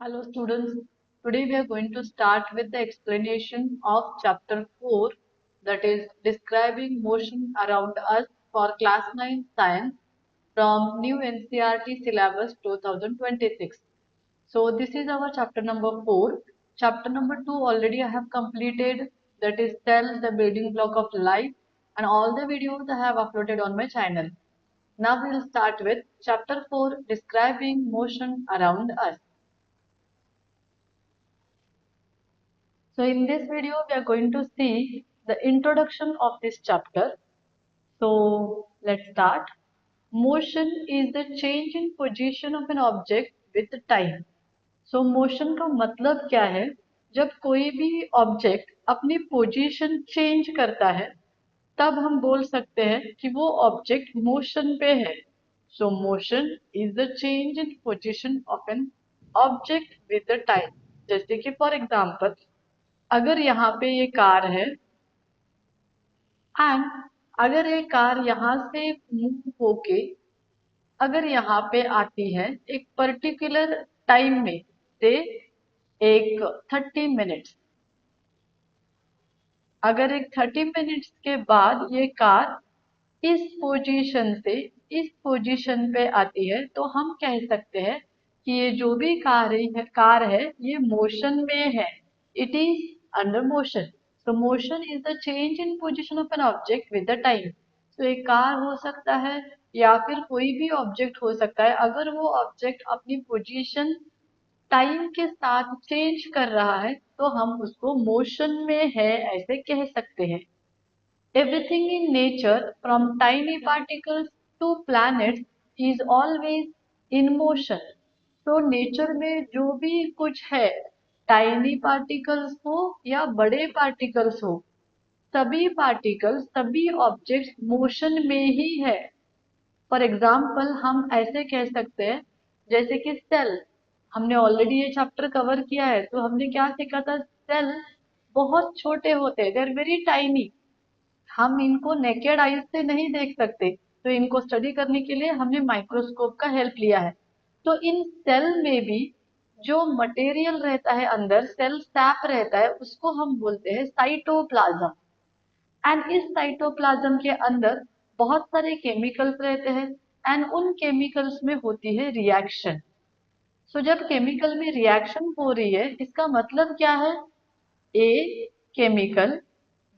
Hello students, today we are going to start with the explanation of chapter 4, that is describing motion around us for class 9 science from new NCERT syllabus 2026. So this is our chapter number 4. Chapter number 2 already I have completed, that is cell, the building block of life, and all the videos I have uploaded on my channel. Now we will start with chapter 4, describing motion around us. So in this video, we are going to see the introduction of this chapter. So let's start. Motion is the change in position of an object with time. So motion का मतलब क्या है? जब कोई भी object अपनी position change करता है, तब हम बोल सकते हैं कि वो ऑब्जेक्ट मोशन पे है. सो motion is the change in position of an object with the time. जैसे कि फॉर एग्जांपल, अगर यहाँ पे ये कार है एंड अगर ये कार यहाँ से मूव होके अगर यहाँ पे आती है एक पर्टिकुलर टाइम में, से एक 30 मिनट्स, अगर एक 30 मिनट्स के बाद ये कार इस पोजीशन से इस पोजीशन पे आती है, तो हम कह सकते हैं कि ये जो भी कार है ये मोशन में है. It is under motion. So motion is the change in position of an object with the time. तो एक कार हो सकता है या फिर कोई भी ऑब्जेक्ट हो सकता है, अगर वो ऑब्जेक्ट अपनी पोजीशन टाइम के साथ चेंज कर रहा है तो हम उसको मोशन में है ऐसे कह सकते हैं. Everything in nature, from tiny particles to planets, is always in motion. तो नेचर में जो भी कुछ है, टाइनी पार्टिकल्स हो या बड़े पार्टिकल्स हो, सभी पार्टिकल्स, सभी ऑब्जेक्ट्स मोशन में ही है. फॉर एग्जाम्पल हम ऐसे कह सकते हैं, जैसे कि सेल. हमने ऑलरेडी ये चैप्टर कवर किया है, तो हमने क्या सीखा था? सेल बहुत छोटे होते हैं, दे आर वेरी टाइनी. हम इनको नेकेड आईज से नहीं देख सकते, तो इनको स्टडी करने के लिए हमने माइक्रोस्कोप का हेल्प लिया है. तो इन सेल में भी जो मटेरियल रहता है अंदर, सेल सैप रहता है, उसको हम बोलते हैं साइटोप्लाज्म. एंड इस साइटोप्लाज्म के अंदर बहुत सारे केमिकल्स रहते हैं एंड उन केमिकल्स में होती है रिएक्शन. सो जब केमिकल में रिएक्शन हो रही है, इसका मतलब क्या है? ए केमिकल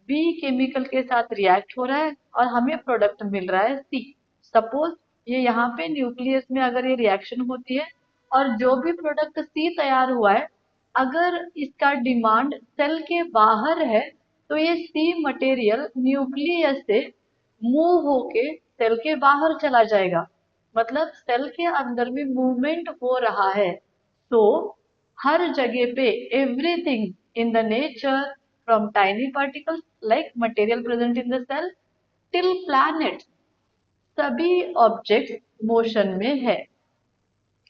बी केमिकल के साथ रिएक्ट हो रहा है और हमें प्रोडक्ट मिल रहा है सी. सपोज ये यहाँ पे न्यूक्लियस में अगर ये रिएक्शन होती है और जो भी प्रोडक्ट सी तैयार हुआ है, अगर इसका डिमांड सेल के बाहर है, तो ये सी मटेरियल न्यूक्लियस से मूव होके सेल के बाहर चला जाएगा. मतलब सेल के अंदर में मूवमेंट हो रहा है. तो हर जगह पे everything in the nature, from tiny particles like material present in the cell till planets, सभी ऑब्जेक्ट मोशन में है.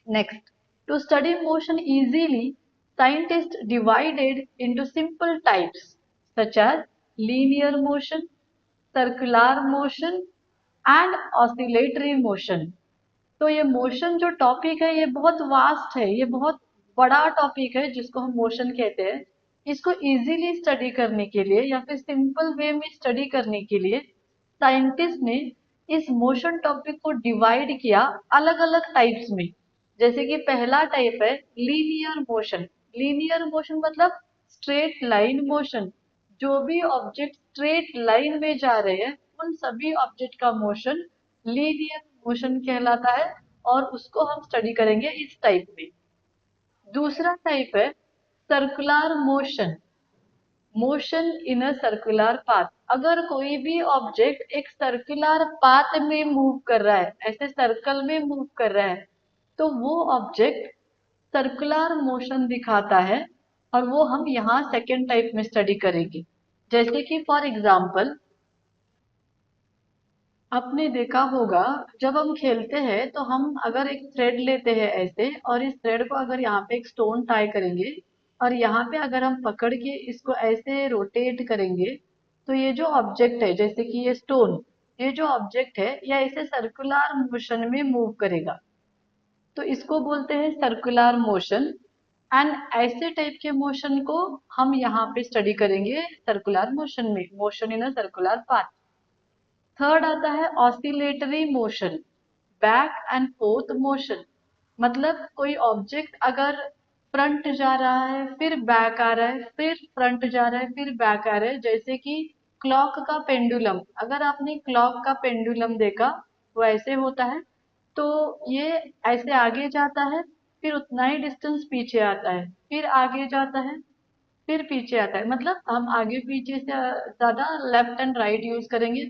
Next, to study motion easily, scientists divided into simple types such as linear motion, circular motion and oscillatory motion. तो ये motion जो topic है ये बहुत vast है, ये बहुत बड़ा टॉपिक है जिसको हम मोशन कहते हैं. इसको इजीली स्टडी करने के लिए या फिर सिंपल वे में स्टडी करने के लिए साइंटिस्ट ने इस मोशन टॉपिक को डिवाइड किया अलग अलग टाइप्स में. जैसे कि पहला टाइप है लीनियर मोशन. लीनियर मोशन मतलब स्ट्रेट लाइन मोशन. जो भी ऑब्जेक्ट स्ट्रेट लाइन में जा रहे हैं, उन सभी ऑब्जेक्ट का मोशन लीनियर मोशन कहलाता है और उसको हम स्टडी करेंगे इस टाइप में. दूसरा टाइप है circular motion. Motion in a circular path. अगर कोई भी ऑब्जेक्ट एक सर्कुलर पाथ में मूव कर रहा है, ऐसे सर्कल में मूव कर रहा है, तो वो ऑब्जेक्ट सर्कुलर मोशन दिखाता है और वो हम यहाँ सेकेंड टाइप में स्टडी करेंगे. जैसे कि फॉर एग्जाम्पल, आपने देखा होगा जब हम खेलते हैं तो हम अगर एक थ्रेड लेते हैं ऐसे, और इस थ्रेड को अगर यहाँ पे एक स्टोन टाई करेंगे और यहाँ पे अगर हम पकड़ के इसको ऐसे रोटेट करेंगे, तो ये जो ऑब्जेक्ट है, जैसे कि ये स्टोन, ये जो ऑब्जेक्ट है ये ऐसे सर्कुलर मोशन में मूव करेगा. तो इसको बोलते हैं सर्कुलर मोशन. एंड ऐसे टाइप के मोशन को हम यहाँ पे स्टडी करेंगे सर्कुलर मोशन में, motion in a circular path. Third आता है oscillatory motion, back and fourth motion. मतलब कोई ऑब्जेक्ट अगर फ्रंट जा रहा है, फिर बैक आ रहा है, फिर फ्रंट जा रहा है, फिर बैक आ रहा है, जैसे कि क्लॉक का पेंडुलम। अगर आपने क्लॉक का पेंडुलम देखा, वो ऐसे होता है। तो ये ऐसे आगे जाता है, फिर उतना ही डिस्टेंस पीछे आता है, फिर आगे जाता है, फिर पीछे आता है। मतलब हम आगे पीछे से ज्यादा लेफ्ट एंड राइट यूज करेंगे।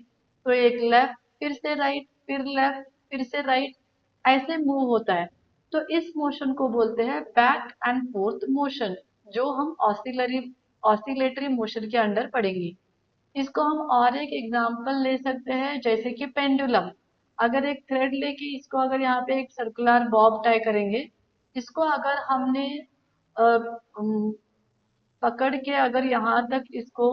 तो एक लेफ्ट, फिर से राइट, फिर लेफ्ट, फिर से राइट, ऐसे मूव होता है। तो इस मोशन को बोलते हैं बैक एंड फोर्थ मोशन, जो हम ऑसिलेटरी मोशन के अंडर पढ़ेंगे। इसको हम और एक एग्जांपल ले सकते हैं, जैसे कि पेंडुलम। अगर एक थ्रेड लेके इसको अगर यहाँ पे एक सर्कुलर बॉब टाई करेंगे, इसको अगर हमने अ, अम, पकड़ के अगर यहाँ तक इसको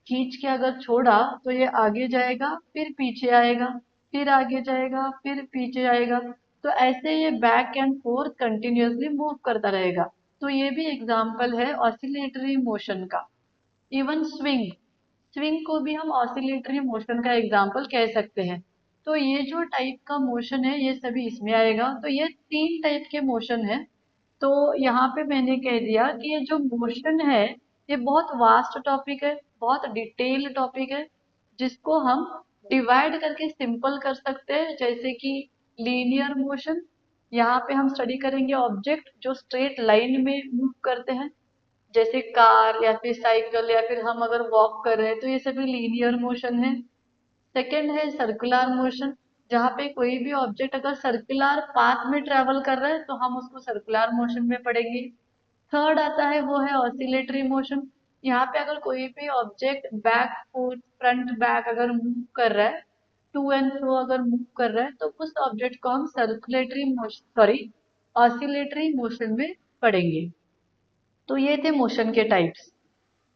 खींच के अगर छोड़ा, तो ये आगे जाएगा, फिर पीछे आएगा, फिर आगे जाएगा, फिर पीछे आएगा। तो ऐसे ये back and fourth continuously move करता रहेगा। तो ये भी एग्जाम्पल है ऑसिलेटरी मोशन का। इवन स्विंग, स्विंग को भी हम ऑसिलेटरी मोशन का एग्जाम्पल कह सकते हैं। तो ये जो टाइप का मोशन है, ये सभी इसमें आएगा। तो ये तीन टाइप के मोशन है। तो यहाँ पे मैंने कह दिया कि ये जो मोशन है, ये बहुत वास्ट टॉपिक है, बहुत डिटेल टॉपिक है, जिसको हम डिवाइड करके सिंपल कर सकते हैं। जैसे कि लीनियर मोशन, यहाँ पे हम स्टडी करेंगे ऑब्जेक्ट जो स्ट्रेट लाइन में मूव करते हैं, जैसे कार या फिर साइकिल, या फिर हम अगर वॉक कर रहे हैं, तो ये सभी लीनियर मोशन है। सेकंड है सर्कुलर मोशन, जहाँ पे कोई भी ऑब्जेक्ट अगर सर्कुलर पाथ में ट्रेवल कर रहा है, तो हम उसको सर्कुलर मोशन में पढ़ेंगे। थर्ड आता है वो है ऑसिलेटरी मोशन। यहाँ पे अगर कोई भी object back fourth front back अगर मूव कर रहा है, टू एंड फ्रो अगर मूव कर रहा है, तो उस ऑब्जेक्ट को हम circulatory motion, sorry, oscillatory motion में पढ़ेंगे। तो ये थे मोशन के टाइप्स।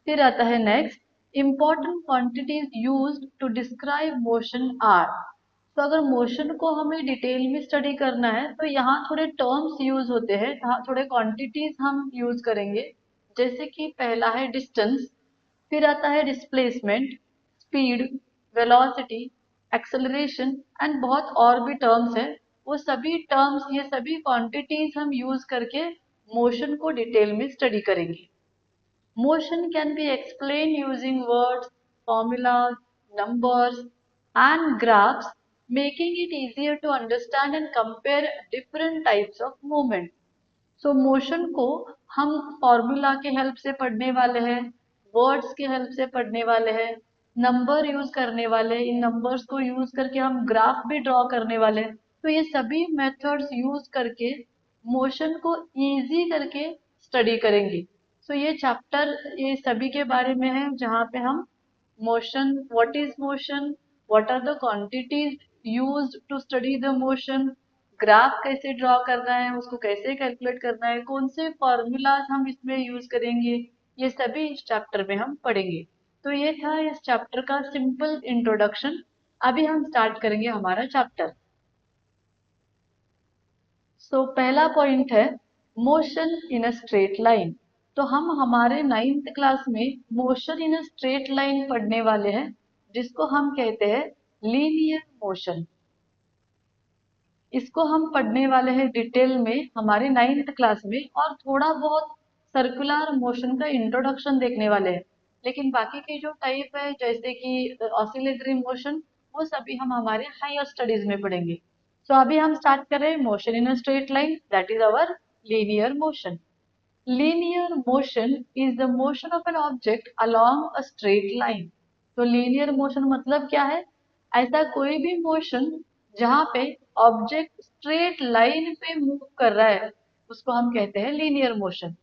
फिर आता है next, important quantities used to describe motion are. तो अगर मोशन को हमें डिटेल में स्टडी करना है, तो यहाँ थोड़े टर्म्स यूज होते हैं, यहाँ थोड़े क्वांटिटीज हम यूज करेंगे। जैसे कि पहला है डिस्टेंस, फिर आता है displacement, speed, velocity, acceleration, and बहुत और भी टर्म्स है। वो सभी टर्म्स, ये सभी क्वांटिटीज हम यूज करके मोशन को डिटेल में स्टडी करेंगे। Motion can be explained using words, formulas, numbers, and graphs, making it easier to understand and compare different types of movement. So motion को हम फॉर्मूला के हेल्प से पढ़ने वाले हैं, वर्ड्स के हेल्प से पढ़ने वाले हैं, नंबर यूज करने वाले हैं, इन नंबर्स को यूज करके हम ग्राफ भी ड्रॉ करने वाले हैं। तो ये सभी मेथड्स यूज करके मोशन को इजी करके स्टडी करेंगे। सो ये चैप्टर ये सभी के बारे में है, जहाँ पे हम motion, what is motion, what are the quantities used to study the motion, graph कैसे ड्रॉ करना है, उसको कैसे कैलकुलेट करना है, कौन से फॉर्मूलाज हम इसमें यूज करेंगे, ये सभी इस चैप्टर में हम पढ़ेंगे। तो ये था इस चैप्टर का सिंपल इंट्रोडक्शन। अभी हम स्टार्ट करेंगे हमारा चैप्टर। सो पहला पॉइंट है motion in a straight line. तो हम हमारे नाइन्थ क्लास में motion in a straight line पढ़ने वाले हैं, जिसको हम कहते हैं लीनियर मोशन। इसको हम पढ़ने वाले हैं डिटेल में हमारे नाइन्थ क्लास में, और थोड़ा बहुत सर्कुलर मोशन का इंट्रोडक्शन देखने वाले हैं। लेकिन बाकी के जो टाइप है, जैसे कि ऑसिलेटरी मोशन, वो सभी हम हमारे हायर स्टडीज में पढ़ेंगे। सो अभी हम स्टार्ट कर रहे हैं motion in a straight line, that is our linear motion. Linear motion is the motion of an object along a straight line. तो लीनियर मोशन मतलब क्या है? ऐसा कोई भी मोशन जहाँ पे ऑब्जेक्ट स्ट्रेट लाइन पे मूव कर रहा है, उसको हम कहते हैं linear motion.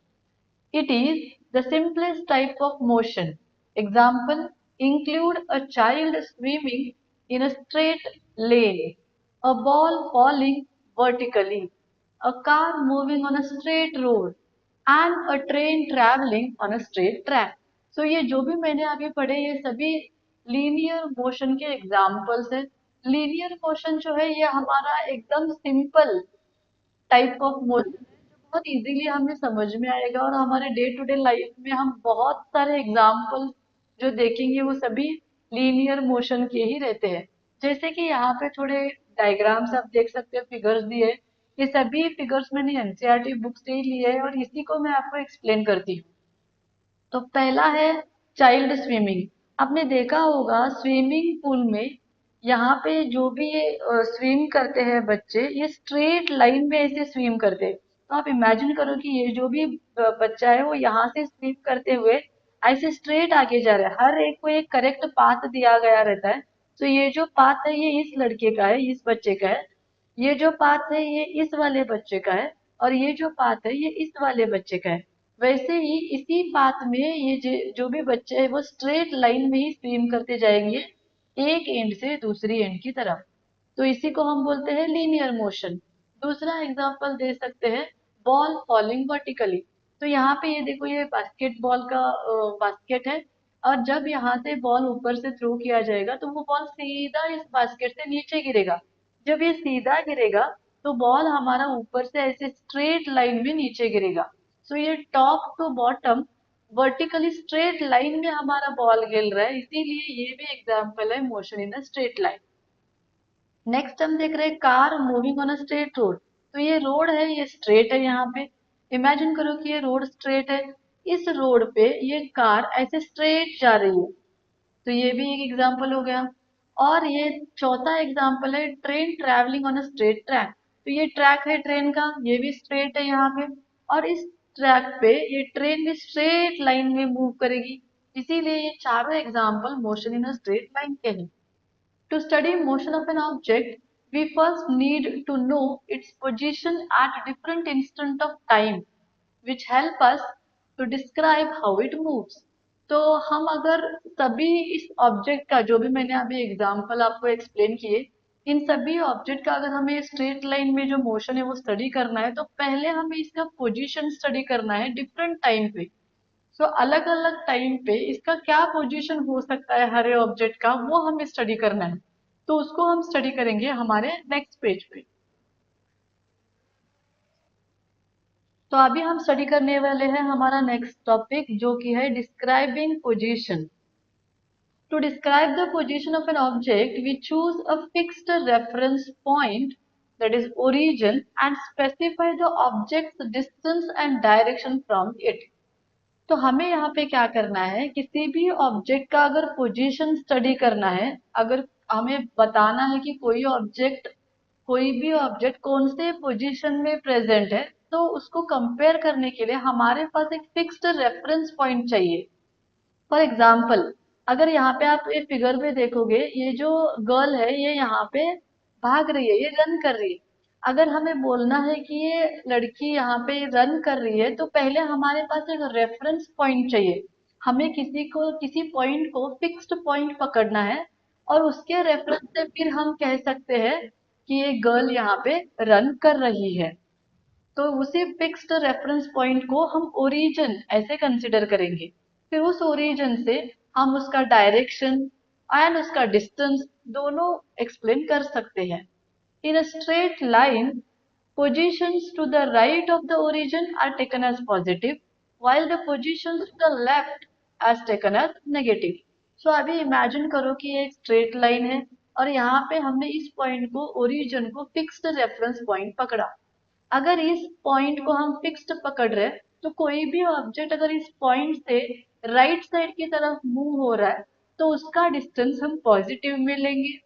It is the simplest type of motion. Example include a child swimming in a straight lane, a ball falling vertically, a car moving on a straight road, and a train traveling on a straight track. So ये जो भी मैंने अभी पढ़े, ये सभी linear motion के examples है। लीनियर मोशन जो है, ये हमारा एकदम सिंपल टाइप ऑफ मोशन है, बहुत इजीली हमें समझ में आएगा और हमारे डे टू डे लाइफ में हम बहुत सारे एग्जाम्पल जो देखेंगे वो सभी लीनियर मोशन के ही रहते हैं। जैसे कि यहाँ पे थोड़े डायग्राम्स आप देख सकते हो, फिगर्स दिए। ये सभी फिगर्स मैंने एनसीईआरटी बुक से ही लिए हैं और इसी को मैं आपको एक्सप्लेन करती हूँ। तो पहला है चाइल्ड स्विमिंग। आपने देखा होगा स्विमिंग पूल में यहाँ पे जो भी ये स्विम करते हैं बच्चे, ये स्ट्रेट लाइन में ऐसे स्विम करते हैं। तो आप इमेजिन करो कि ये जो भी बच्चा है वो यहाँ से स्विम करते हुए ऐसे स्ट्रेट आगे जा रहा है। हर एक को एक करेक्ट पाथ दिया गया रहता है। तो ये जो पाथ है ये इस लड़के का है, इस बच्चे का है। ये जो पाथ है ये इस वाले बच्चे का है। और ये जो पाथ है ये इस वाले बच्चे का है। वैसे ही इसी पाथ में ये जो भी बच्चे हैं वो स्ट्रेट लाइन में ही स्विम करते जाएंगे, एक एंड से दूसरी एंड की तरफ। तो इसी को हम बोलते हैं लीनियर मोशन। दूसरा एग्जांपल दे सकते हैं, बॉल फॉलिंग वर्टिकली। तो यहाँ पे ये देखो, ये बास्केटबॉल का बास्केट है। और जब यहाँ से बॉल ऊपर से थ्रो किया जाएगा तो वो बॉल सीधा इस बास्केट से नीचे गिरेगा। जब ये सीधा गिरेगा तो बॉल हमारा ऊपर से ऐसे स्ट्रेट लाइन में नीचे गिरेगा। सो ये top to bottom vertically straight line में हमारा बॉल गिर रहा है, इसीलिए ये भी एग्जांपल है motion in a straight line. Next हम देख रहे हैं car moving on a straight road. तो ये रोड है, ये स्ट्रेट है। यहाँ पे इमेजिन करो कि ये रोड स्ट्रेट है। इस रोड पे ये कार ऐसे स्ट्रेट जा रही है। तो ये भी एक एग्जाम्पल हो गया। और ये चौथा एग्जाम्पल है train travelling on a straight track. तो ये ट्रैक है ट्रेन का, ये भी स्ट्रेट है यहाँ पे। और इस ट्रैक पे ये ट्रेन भी स्ट्रेट लाइन में मूव करेगी। इसीलिए ये चारों example motion in a straight line के हैं। To study motion of an object, we first need to know its position at different instant of time, which help us to describe how it moves. तो हम अगर सभी इस object का, जो भी मैंने अभी एग्जांपल आपको एक्सप्लेन किए, इन सभी ऑब्जेक्ट का अगर हमें स्ट्रेट लाइन में जो मोशन है वो स्टडी करना है तो पहले हमें इसका पोजीशन स्टडी करना है डिफरेंट टाइम पे। सो अलग अलग टाइम पे इसका क्या पोजीशन हो सकता है हर ऑब्जेक्ट का, वो हमें स्टडी करना है। तो उसको हम स्टडी करेंगे हमारे नेक्स्ट पेज पे। तो अभी हम स्टडी करने वाले हैं हमारा नेक्स्ट टॉपिक, जो कि है describing position. To describe the position of an object we choose a fixed reference point, that is origin, and specify the object's distance and direction from it. तो हमें यहाँ पे क्या करना है, किसी भी ऑब्जेक्ट का अगर पोजीशन स्टडी करना है, अगर हमें बताना है कि कोई भी ऑब्जेक्ट कौन से पोजीशन में प्रेजेंट है, तो उसको कंपेयर करने के लिए हमारे पास एक फिक्स्ड रेफरेंस पॉइंट चाहिए। फॉर एग्जाम्पल, अगर यहाँ पे आप ये फिगर में देखोगे, ये जो गर्ल है ये यहाँ पे भाग रही है, ये रन कर रही है। अगर हमें बोलना है कि ये लड़की यहाँ पे रन कर रही है तो पहले हमारे पास एक रेफरेंस पॉइंट चाहिए। हमें किसी पॉइंट को फिक्स्ड पॉइंट पकड़ना है और उसके रेफरेंस से फिर हम कह सकते हैं कि ये गर्ल यहाँ पे रन कर रही है। तो उसी फिक्स्ड रेफरेंस पॉइंट को हम ओरिजिन ऐसे कंसिडर करेंगे। फिर उस ओरिजिन से हम उसका डायरेक्शन एंड उसका डिस्टेंस दोनों एक्सप्लेन कर सकते हैं। In a straight line, positions to the right of the origin are taken as positive, while the positions to the left as taken as negative. So अभी imagine करो कि ये एक स्ट्रेट लाइन है और यहाँ पे हमने इस पॉइंट को, ओरिजिन को फिक्स्ड रेफरेंस पॉइंट पकड़ा। अगर इस पॉइंट को हम फिक्स्ड पकड़ रहे हैं तो कोई भी ऑब्जेक्ट अगर इस पॉइंट से राइट साइड की तरफ मूव हो रहा है तो उसका डिस्टेंस हम पॉजिटिव में लेंगे।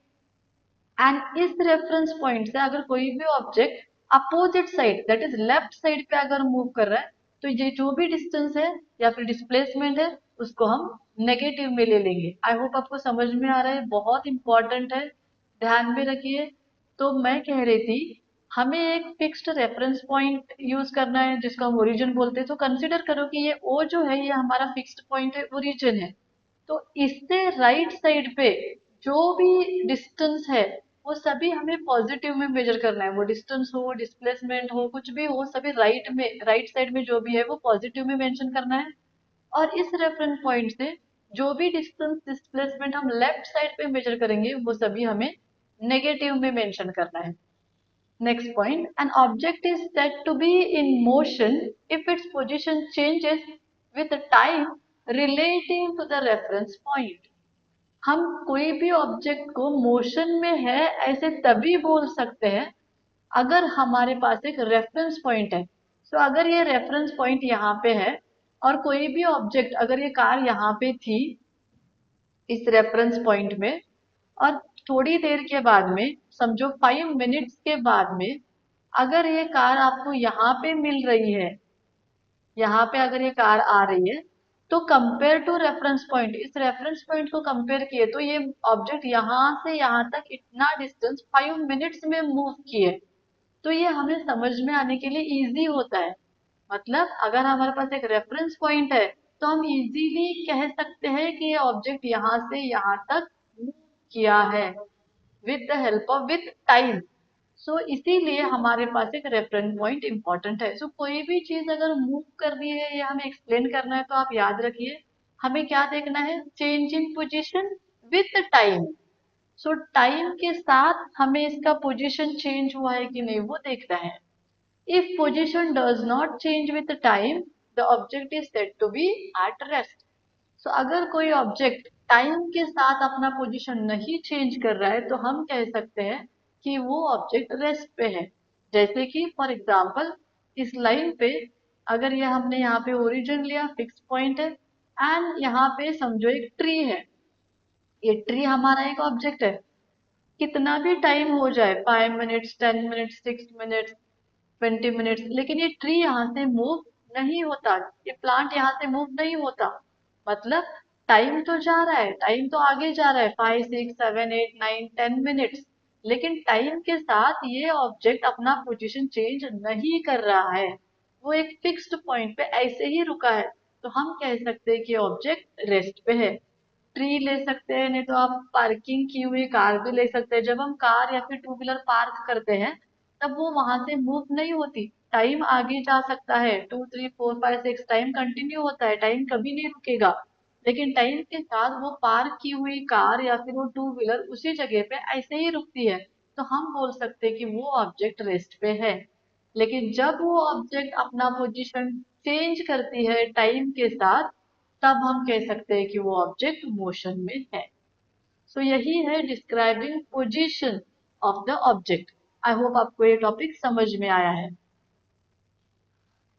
एंड इस रेफरेंस पॉइंट से अगर कोई भी object opposite side, that is left side पे अगर मूव कर रहा है तो ये जो भी डिस्टेंस है या फिर डिस्प्लेसमेंट है उसको हम नेगेटिव में ले लेंगे। आई होप आपको समझ में आ रहा है, बहुत इंपॉर्टेंट है, ध्यान में रखिए। तो मैं कह रही थी, हमें एक फिक्स्ड रेफरेंस पॉइंट यूज करना है जिसको हम ओरिजिन बोलते हैं। तो कंसिडर करो कि ये ओ जो है ये हमारा फिक्स्ड पॉइंट है, ओरिजिन है। तो इससे राइट साइड पे जो भी डिस्टेंस है वो सभी हमें पॉजिटिव में मेजर करना है। वो डिस्टेंस हो, डिस्प्लेसमेंट हो, कुछ भी हो, सभी राइट साइड में जो भी है वो पॉजिटिव में मेंशन करना है। और इस रेफरेंस पॉइंट से जो भी डिस्टेंस डिस्प्लेसमेंट हम लेफ्ट साइड पे मेजर करेंगे वो सभी हमें नेगेटिव में मेंशन करना है। Next point, an object is said to be in motion if its position changes with time relating to the reference point. हम कोई भी ऑब्जेक्ट को मोशन में है ऐसे तभी बोल सकते हैं अगर हमारे पास एक रेफरेंस पॉइंट है। सो अगर ये रेफरेंस पॉइंट यहाँ पे है और कोई भी ऑब्जेक्ट, अगर ये कार यहाँ पे थी इस रेफरेंस पॉइंट में, और थोड़ी देर के बाद में, समझो 5 मिनट्स के बाद में, अगर ये कार आपको यहाँ पे मिल रही है, यहाँ पे अगर ये कार आ रही है, तो कंपेयर टू रेफरेंस पॉइंट, इस रेफरेंस पॉइंट को कंपेयर किए तो ये ऑब्जेक्ट यहाँ से यहाँ तक इतना डिस्टेंस 5 मिनट्स में मूव किए, तो ये हमें समझ में आने के लिए इजी होता है। मतलब अगर हमारे पास एक रेफरेंस पॉइंट है तो हम इजीली कह सकते हैं कि ये ऑब्जेक्ट यहाँ से यहाँ तक मूव किया है with the help of with time. So इसीलिए हमारे पास एक रेफरेंस पॉइंट इंपॉर्टेंट है। सो कोई भी चीज अगर मूव कर रही है या हमें एक्सप्लेन करना है तो आप याद रखिए हमें क्या देखना है, change in position with time. So time के साथ हमें इसका पोजीशन चेंज हुआ है कि नहीं वो देखना है। If position does not change with time, the object is said to be at rest. So अगर कोई ऑब्जेक्ट टाइम के साथ अपना पोजीशन नहीं चेंज कर रहा है तो हम कह सकते हैं कि वो ऑब्जेक्ट रेस्ट पे है। जैसे कि फॉर एग्जांपल इस लाइन पे अगर ये हमने यहाँ पे ओरिजिन लिया, फिक्स पॉइंट है, एंड यहाँ पे समझो एक ट्री है, ये ट्री हमारा एक ऑब्जेक्ट है। कितना भी टाइम हो जाए, 5 मिनट्स, 10 मिनट्स, 6 मिनट्स, 20 मिनट्स, लेकिन ये ट्री यहाँ से मूव नहीं होता, ये प्लांट यहाँ से मूव नहीं होता। मतलब टाइम तो जा रहा है, टाइम तो आगे जा रहा है, 5, 6, 7, 8, 9, 10 मिनट्स, लेकिन टाइम के साथ ये ऑब्जेक्ट अपना पोजीशन चेंज नहीं कर रहा है, वो एक फिक्स्ड पॉइंट पे ऐसे ही रुका है। तो हम कह सकते हैं कि ऑब्जेक्ट रेस्ट पे है। ट्री ले सकते हैं, नहीं तो आप पार्किंग की हुई कार भी ले सकते हैं। जब हम कार या फिर टू व्हीलर पार्क करते हैं तब वो वहां से मूव नहीं होती, टाइम आगे जा सकता है, 2, 3, 4, 5, 6 टाइम कंटिन्यू होता है, टाइम कभी नहीं रुकेगा। लेकिन टाइम के साथ वो पार्क की हुई कार या फिर वो टू व्हीलर उसी जगह पे ऐसे ही रुकती है। तो हम बोल सकते हैं कि वो ऑब्जेक्ट रेस्ट पे है। लेकिन जब वो ऑब्जेक्ट अपना पोजीशन चेंज करती है टाइम के साथ, तब हम कह सकते हैं कि वो ऑब्जेक्ट मोशन में है। सो यही है describing position of the object. I hope आपको ये टॉपिक समझ में आया है।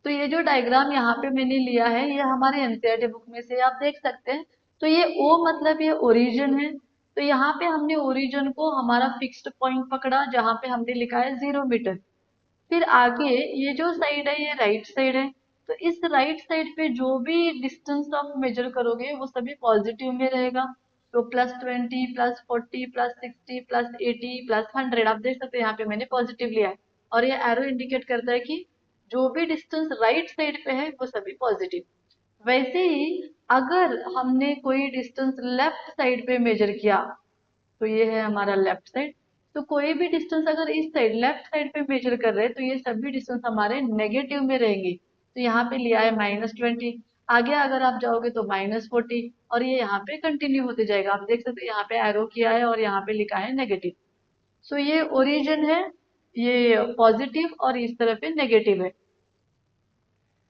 तो ये जो डायग्राम यहाँ पे मैंने लिया है ये हमारे एनसीईआरटी बुक में से आप देख सकते हैं। तो ये ओ मतलब ये ओरिजिन है। तो यहाँ पे हमने ओरिजिन को हमारा फिक्स्ड पॉइंट पकड़ा जहाँ पे हमने लिखा है 0 मीटर। फिर आगे ये जो साइड है ये राइट साइड है। तो इस राइट साइड पे जो भी डिस्टेंस आप मेजर करोगे वो सभी पॉजिटिव में रहेगा। तो +20, +40, +60, +80, +100, आप देख सकते हैं यहाँ पे मैंने पॉजिटिव लिया है। और ये एरो इंडिकेट करता है कि जो भी डिस्टेंस राइट साइड पे है वो सभी पॉजिटिव। वैसे ही अगर हमने कोई डिस्टेंस लेफ्ट साइड पे मेजर किया, तो ये है हमारा लेफ्ट साइड, तो कोई भी डिस्टेंस अगर इस साइड लेफ्ट साइड पे मेजर कर रहे हैं तो ये सभी डिस्टेंस हमारे नेगेटिव में रहेंगे। तो यहाँ पे लिया है -20, आगे अगर आप जाओगे तो -40, और ये यहाँ पे कंटिन्यू होते जाएगा। आप देख सकते हैं यहाँ पे एरो किया है और यहाँ पे लिखा है नेगेटिव। सो ये ओरिजिन है, ये पॉजिटिव और इस तरफ पे नेगेटिव है।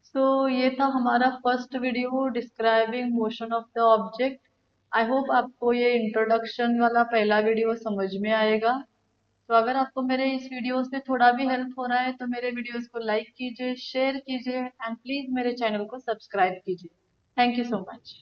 सो ये था हमारा first video describing motion of the object. I hope आपको ये इंट्रोडक्शन वाला पहला वीडियो समझ में आएगा। तो अगर आपको मेरे इस वीडियो से थोड़ा भी हेल्प हो रहा है तो मेरे वीडियोस को लाइक कीजिए, शेयर कीजिए, एंड प्लीज मेरे चैनल को सब्सक्राइब कीजिए। Thank you so much.